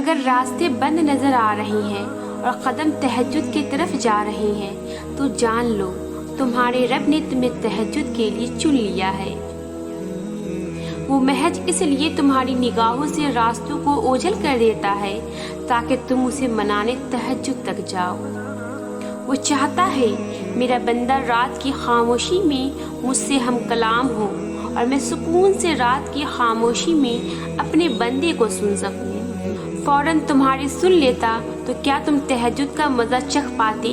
اگر راستے بند نظر آ رہے ہیں اور قدم تہجد کی طرف جا رہے ہیں تو جان لو تمہارے رب نے تمہیں تہجد کے لیے چن لیا ہے۔ وہ محض اس لیے تمہاری نگاہوں سے راستوں کو اوجھل کر دیتا ہے تاکہ تم اسے منانے تہجد تک جاؤ۔ وہ چاہتا ہے میرا بندہ رات کی خاموشی میں مجھ سے ہم کلام ہو اور میں سکون سے رات کی خاموشی میں اپنے بندے کو سن سکوں۔ فوراً تمہاری سن لیتا تو کیا تم تہجد کا مزہ چکھ پاتے،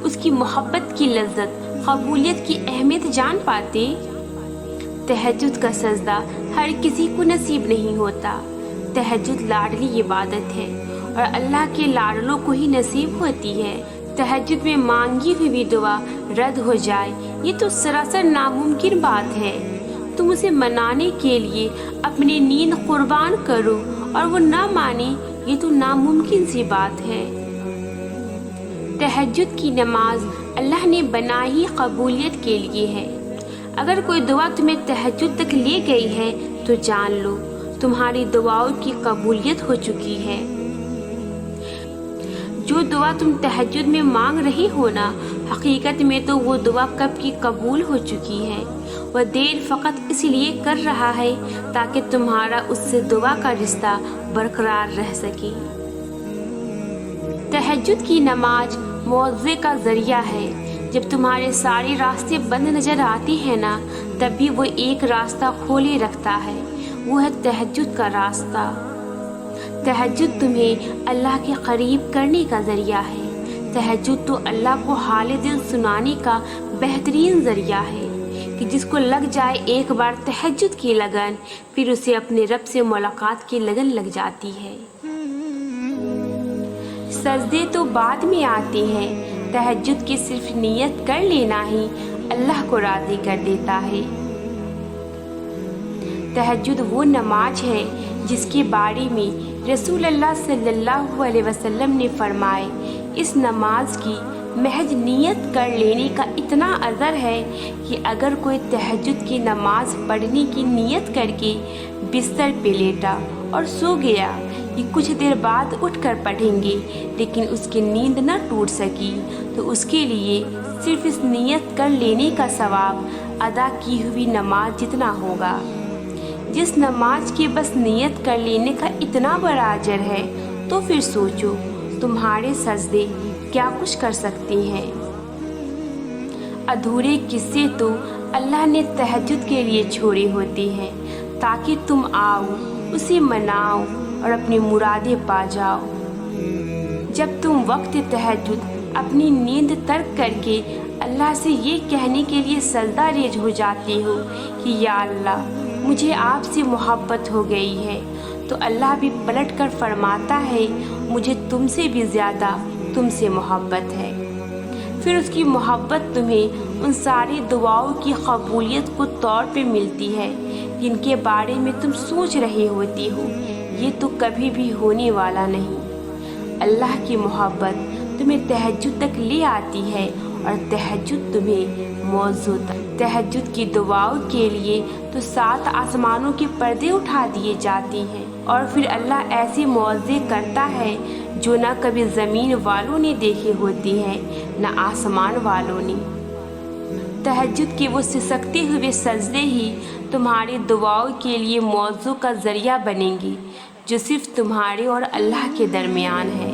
اس کی محبت کی لذت، قبولیت کی اہمیت جان پاتے؟ تہجد کا سجدہ ہر کسی کو نصیب نہیں ہوتا۔ تہجد لاڈلی عبادت ہے اور اللہ کے لاڈلوں کو ہی نصیب ہوتی ہے۔ تہجد میں مانگی ہوئی دعا رد ہو جائے یہ تو سراسر ناممکن بات ہے۔ تم اسے منانے کے لیے اپنی نیند قربان کرو اور وہ نہ مانے یہ تو ناممکن سی بات ہے۔ تہجد کی نماز اللہ نے بنائی قبولیت کے لیے ہے۔ اگر کوئی دعا تمہیں تہجد تک لے گئی ہے تو جان لو تمہاری دعاؤں کی قبولیت ہو چکی ہے۔ جو دعا تم تہجد میں مانگ رہی ہو نا، حقیقت میں تو وہ دعا کب کی قبول ہو چکی ہے۔ وہ دیر فقط اس لیے کر رہا ہے تاکہ تمہارا اس سے دعا کا رشتہ برقرار رہ سکے۔ تہجد کی نماز معاوضے کا ذریعہ ہے۔ جب تمہارے سارے راستے بند نظر آتے ہیں نا، تب بھی وہ ایک راستہ کھولے رکھتا ہے، وہ ہے تہجد کا راستہ۔ تہجد تمہیں اللہ کے قریب کرنے کا ذریعہ ہے۔ تہجد تو اللہ کو حال دل سنانے کا بہترین ذریعہ ہے کہ جس کو لگ جائے ایک بار تہجد کی لگن، پھر اسے اپنے رب سے ملاقات کی لگن لگ جاتی ہے۔ سجدے تو بعد میں آتے ہیں، تہجد کی صرف نیت کر لینا ہی اللہ کو راضی کر دیتا ہے۔ تہجد وہ نماز ہے جس کے بارے میں رسول اللہ صلی اللہ علیہ وسلم نے فرمائے، اس نماز کی محض نیت کر لینے کا اتنا اجر ہے کہ اگر کوئی تہجد کی نماز پڑھنے کی نیت کر کے بستر پہ لیٹا اور سو گیا، یہ کچھ دیر بعد اٹھ کر پڑھیں گے لیکن اس کی نیند نہ ٹوٹ سکی تو اس کے لیے صرف اس نیت کر لینے کا ثواب ادا کی ہوئی نماز جتنا ہوگا۔ جس نماز کی بس نیت کر لینے کا اتنا بڑا اجر ہے تو پھر سوچو تمہارے سجدے کیا کچھ کر سکتے ہیں۔ ادھورے قصے تو اللہ نے تہجد کے لیے چھوڑے ہوتے ہیں تاکہ تم آؤ، اسے مناؤ اور اپنی مرادیں پا جاؤ۔ جب تم وقت تہجد اپنی نیند ترک کر کے اللہ سے یہ کہنے کے لیے سجدہ ریز ہو جاتے ہو کہ یا اللہ مجھے آپ سے محبت ہو گئی ہے، تو اللہ بھی پلٹ کر فرماتا ہے مجھے تم سے بھی زیادہ تم سے محبت ہے۔ پھر اس کی محبت تمہیں ان ساری دعاؤں کی قبولیت کو طور پہ ملتی ہے جن کے بارے میں تم سوچ رہے ہوتی ہو یہ تو کبھی بھی ہونے والا نہیں۔ اللہ کی محبت تمہیں تہجد تک لے آتی ہے اور تہجد تمہیں موضوع تہجد کی دعاؤں کے لیے تو 7 آسمانوں کے پردے اٹھا دیے جاتے ہیں اور پھر اللہ ایسے معاوضے کرتا ہے جو نہ کبھی زمین والوں نے دیکھے ہوتے ہیں نہ آسمان والوں نے۔ تہجد کے وہ سسکتے ہوئے سجدے ہی تمہاری دعاؤں کے لیے موضوع کا ذریعہ بنیں گے جو صرف تمہارے اور اللہ کے درمیان ہے۔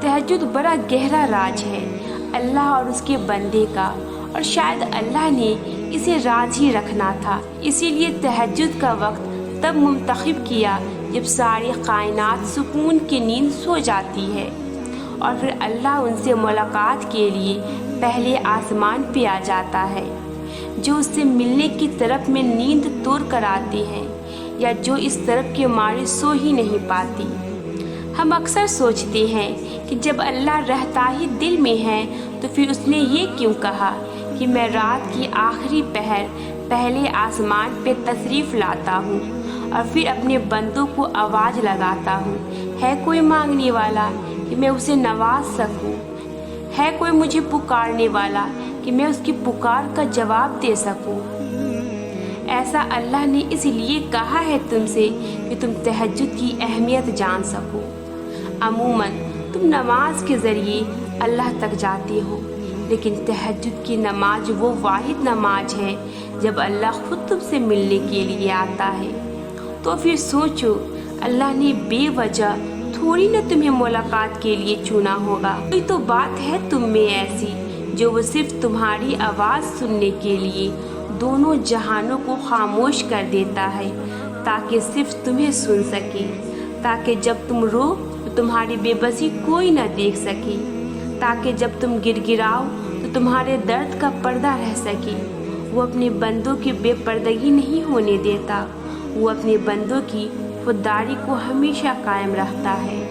تہجد بڑا گہرا راز ہے اللہ اور اس کے بندے کا، اور شاید اللہ نے اسے راز ہی رکھنا تھا، اسی لیے تہجد کا وقت تب منتخب کیا جب ساری کائنات سکون کی نیند سو جاتی ہے اور پھر اللہ ان سے ملاقات کے لیے پہلے آسمان پہ آ جاتا ہے، جو اس سے ملنے کی طرف میں نیند توڑ کر آتے ہیں یا جو اس طرف کے مارے سو ہی نہیں پاتی۔ ہم اکثر سوچتے ہیں کہ جب اللہ رہتا ہی دل میں ہے تو پھر اس نے یہ کیوں کہا کہ میں رات کی آخری پہر پہلے آسمان پہ تشریف لاتا ہوں اور پھر اپنے بندوں کو آواز لگاتا ہوں، ہے کوئی مانگنے والا کہ میں اسے نواز سکوں، ہے کوئی مجھے پکارنے والا کہ میں اس کی پکار کا جواب دے سکوں۔ ایسا اللہ نے اس لیے کہا ہے تم سے کہ تم تہجد کی اہمیت جان سکو۔ عموماً تم نماز کے ذریعے اللہ تک جاتے ہو، لیکن تہجد کی نماز وہ واحد نماز ہے جب اللہ خود تم سے ملنے کے لیے آتا ہے۔ تو پھر سوچو، اللہ نے بے وجہ تھوڑی نہ تمہیں ملاقات کے لیے چنا ہوگا۔ کوئی تو بات ہے تم میں ایسی جو وہ صرف تمہاری آواز سننے کے لیے دونوں جہانوں کو خاموش کر دیتا ہے، تاکہ صرف تمہیں سن سکے، تاکہ جب تم رو تو تمہاری بے بسی کوئی نہ دیکھ سکے، تاکہ جب تم گر گراؤ تو تمہارے درد کا پردہ رہ سکے۔ وہ اپنے بندوں کی بے پردگی نہیں ہونے دیتا، وہ اپنے بندوں کی خودداری کو ہمیشہ قائم رکھتا ہے۔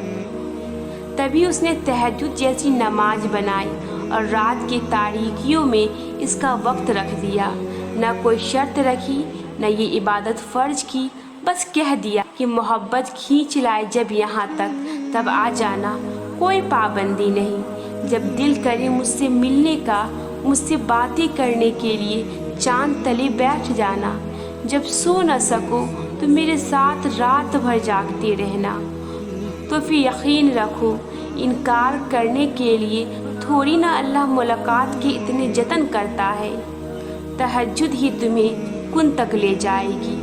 تبھی اس نے تہجد جیسی نماز بنائی اور رات کی تاریکیوں میں اس کا وقت رکھ دیا۔ نہ کوئی شرط رکھی، نہ یہ عبادت فرض کی، بس کہہ دیا کہ محبت کھینچ لائے جب یہاں تک تب آ جانا، کوئی پابندی نہیں۔ جب دل کرے مجھ سے ملنے کا، مجھ سے باتیں کرنے کے لیے چاند تلے بیٹھ جانا۔ جب سو نہ سکو تو میرے ساتھ رات بھر جاگتے رہنا۔ تو پھر یقین رکھو، انکار کرنے کے لیے تھوڑی نہ اللہ ملاقات کے اتنے جتن کرتا ہے۔ تہجد ہی تمہیں کن تک لے جائے گی،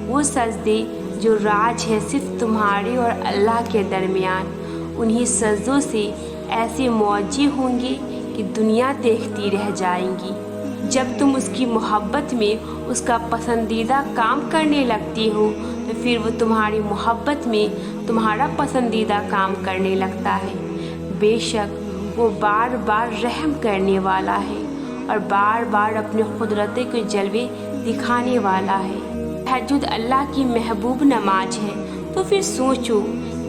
وہ سجدے جو راز ہے صرف تمہارے اور اللہ کے درمیان۔ انہی سجدوں سے ایسے معجزے ہوں گے کہ دنیا دیکھتی رہ جائیں گی۔ جب تم اس کی محبت میں اس کا پسندیدہ کام کرنے لگتی ہو تو پھر وہ تمہاری محبت میں تمہارا پسندیدہ کام کرنے لگتا ہے۔ بے شک وہ بار بار رحم کرنے والا ہے اور بار بار اپنی قدرتوں کے جلوے دکھانے والا ہے۔ تہجد اللہ کی محبوب نماز ہے، تو پھر سوچو،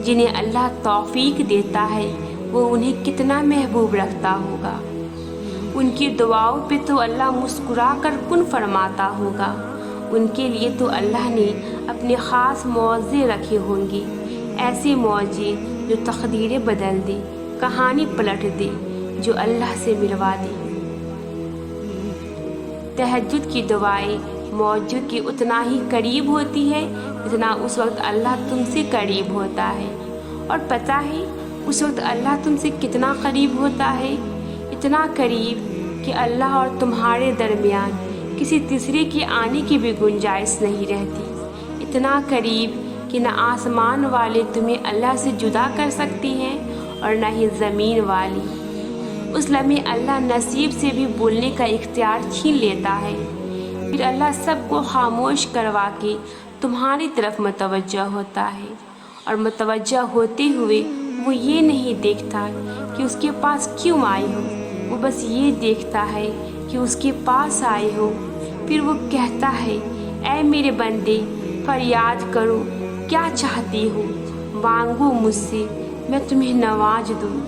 جنہیں اللہ توفیق دیتا ہے وہ انہیں کتنا محبوب رکھتا ہوگا۔ ان کی دعاؤں پہ تو اللہ مسکرا کر کن فرماتا ہوگا۔ ان کے لیے تو اللہ نے اپنے خاص معجزے رکھے ہوں گے، ایسے معجزے جو تقدیریں بدل دے، کہانی پلٹ دے، جو اللہ سے ملوا دے۔ تہجد کی دعائیں معجزے کے اتنا ہی قریب ہوتی ہے جتنا اس وقت اللہ تم سے قریب ہوتا ہے۔ اور پتہ ہے اس وقت اللہ تم سے کتنا قریب ہوتا ہے؟ اتنا قریب کہ اللہ اور تمہارے درمیان کسی تیسرے کے آنے کی بھی گنجائش نہیں رہتی۔ اتنا قریب کہ نہ آسمان والے تمہیں اللہ سے جدا کر سکتے ہیں اور نہ ہی زمین والی۔ اس لمحے اللہ نصیب سے بھی بولنے کا اختیار چھین لیتا ہے۔ پھر اللہ سب کو خاموش کروا کے تمہاری طرف متوجہ ہوتا ہے، اور متوجہ ہوتے ہوئے وہ یہ نہیں دیکھتا کہ اس کے پاس کیوں آئے ہو، وہ بس یہ دیکھتا ہے کہ اس کے پاس آئے ہو۔ پھر وہ کہتا ہے، اے میرے بندے، فریاد کرو، کیا چاہتے ہو، مانگو مجھ سے، میں تمہیں نواز دوں۔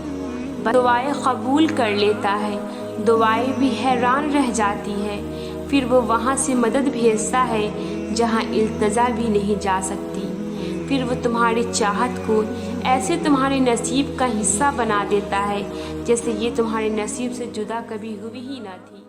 دعائیں قبول کر لیتا ہے، دعائیں بھی حیران رہ جاتی ہے۔ پھر وہ وہاں سے مدد بھیجتا ہے جہاں التجا بھی نہیں جا سکتی۔ پھر وہ تمہاری چاہت کو ایسے تمہارے نصیب کا حصہ بنا دیتا ہے جیسے یہ تمہارے نصیب سے جدا کبھی ہوئی ہی نہ تھی۔